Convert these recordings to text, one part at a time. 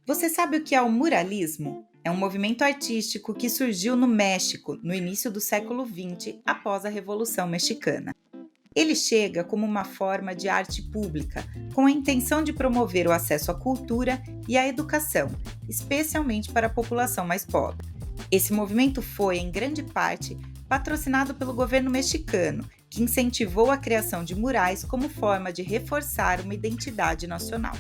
Você sabe o que é o muralismo? É um movimento artístico que surgiu no México no início do século XX, após a Revolução Mexicana. Ele chega como uma forma de arte pública, com a intenção de promover o acesso à cultura e à educação, especialmente para a população mais pobre. Esse movimento foi, em grande parte, patrocinado pelo governo mexicano, que incentivou a criação de murais como forma de reforçar uma identidade nacional.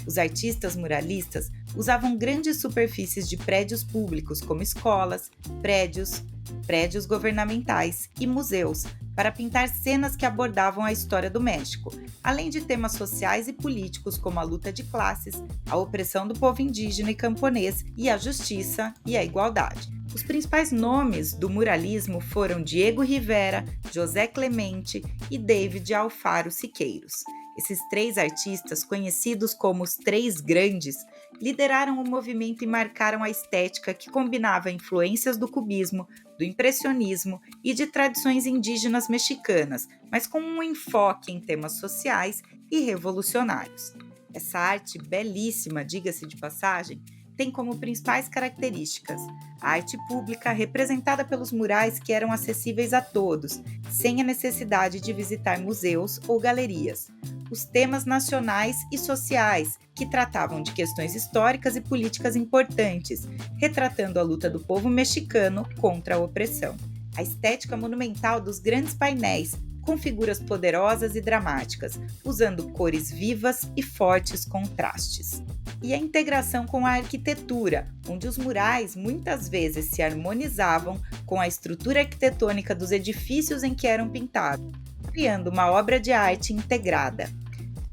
Os artistas muralistas usavam grandes superfícies de prédios públicos, como escolas, prédios governamentais e museus, para pintar cenas que abordavam a história do México, além de temas sociais e políticos como a luta de classes, a opressão do povo indígena e camponês e a justiça e a igualdade. Os principais nomes do muralismo foram Diego Rivera, José Clemente e David Alfaro Siqueiros. Esses três artistas, conhecidos como os Três Grandes, lideraram o movimento e marcaram a estética que combinava influências do cubismo, do impressionismo e de tradições indígenas mexicanas, mas com um enfoque em temas sociais e revolucionários. Essa arte belíssima, diga-se de passagem, tem como principais características a arte pública representada pelos murais que eram acessíveis a todos, sem a necessidade de visitar museus ou galerias. Os temas nacionais e sociais, que tratavam de questões históricas e políticas importantes, retratando a luta do povo mexicano contra a opressão. A estética monumental dos grandes painéis, com figuras poderosas e dramáticas, usando cores vivas e fortes contrastes. E a integração com a arquitetura, onde os murais muitas vezes se harmonizavam com a estrutura arquitetônica dos edifícios em que eram pintados, criando uma obra de arte integrada.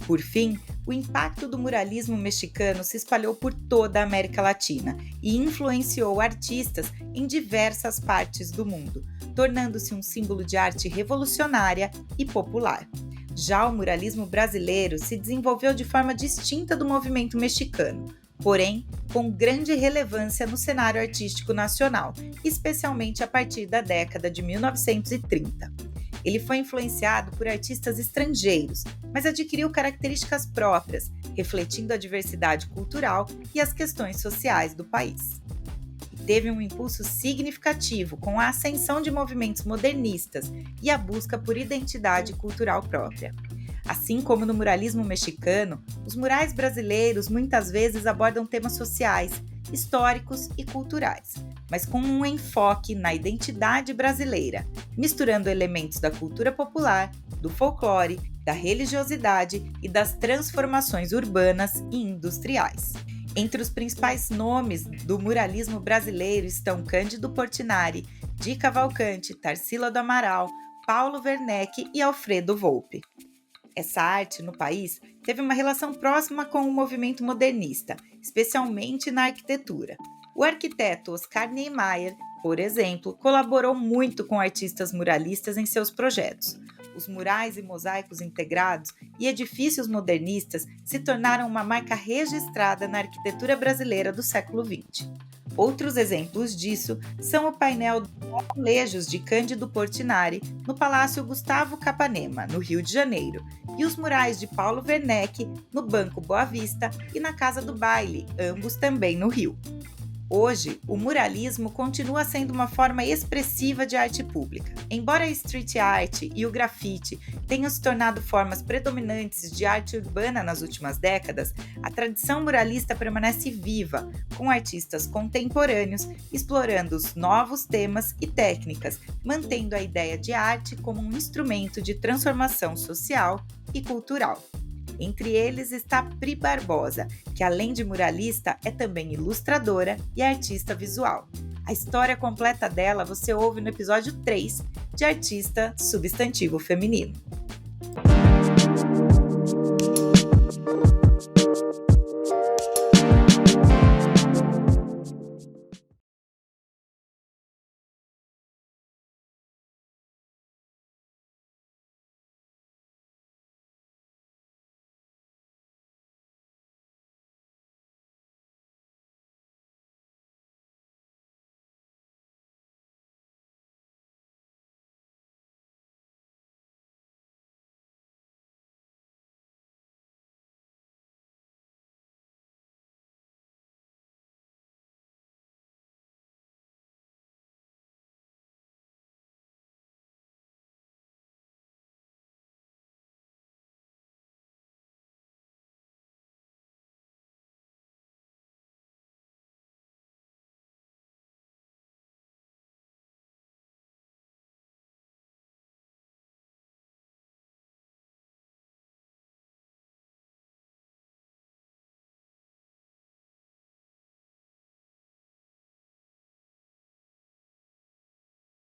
Por fim, o impacto do muralismo mexicano se espalhou por toda a América Latina e influenciou artistas em diversas partes do mundo, tornando-se um símbolo de arte revolucionária e popular. Já o muralismo brasileiro se desenvolveu de forma distinta do movimento mexicano, porém com grande relevância no cenário artístico nacional, especialmente a partir da década de 1930. Ele foi influenciado por artistas estrangeiros, mas adquiriu características próprias, refletindo a diversidade cultural e as questões sociais do país. Teve um impulso significativo com a ascensão de movimentos modernistas e a busca por identidade cultural própria. Assim como no muralismo mexicano, os murais brasileiros muitas vezes abordam temas sociais, históricos e culturais, mas com um enfoque na identidade brasileira, misturando elementos da cultura popular, do folclore, da religiosidade e das transformações urbanas e industriais. Entre os principais nomes do muralismo brasileiro estão Cândido Portinari, Di Cavalcanti, Tarsila do Amaral, Paulo Werneck e Alfredo Volpi. Essa arte no país teve uma relação próxima com o movimento modernista, especialmente na arquitetura. O arquiteto Oscar Niemeyer, por exemplo, colaborou muito com artistas muralistas em seus projetos. Os murais e mosaicos integrados e edifícios modernistas se tornaram uma marca registrada na arquitetura brasileira do século XX. Outros exemplos disso são o painel Azulejos de Cândido Portinari no Palácio Gustavo Capanema, no Rio de Janeiro, e os murais de Paulo Werneck no Banco Boa Vista e na Casa do Baile, ambos também no Rio. Hoje, o muralismo continua sendo uma forma expressiva de arte pública. Embora a street art e o grafite tenham se tornado formas predominantes de arte urbana nas últimas décadas, a tradição muralista permanece viva, com artistas contemporâneos explorando os novos temas e técnicas, mantendo a ideia de arte como um instrumento de transformação social e cultural. Entre eles está Pri Barbosa, que além de muralista é também ilustradora e artista visual. A história completa dela você ouve no episódio 3 de Artista Substantivo Feminino.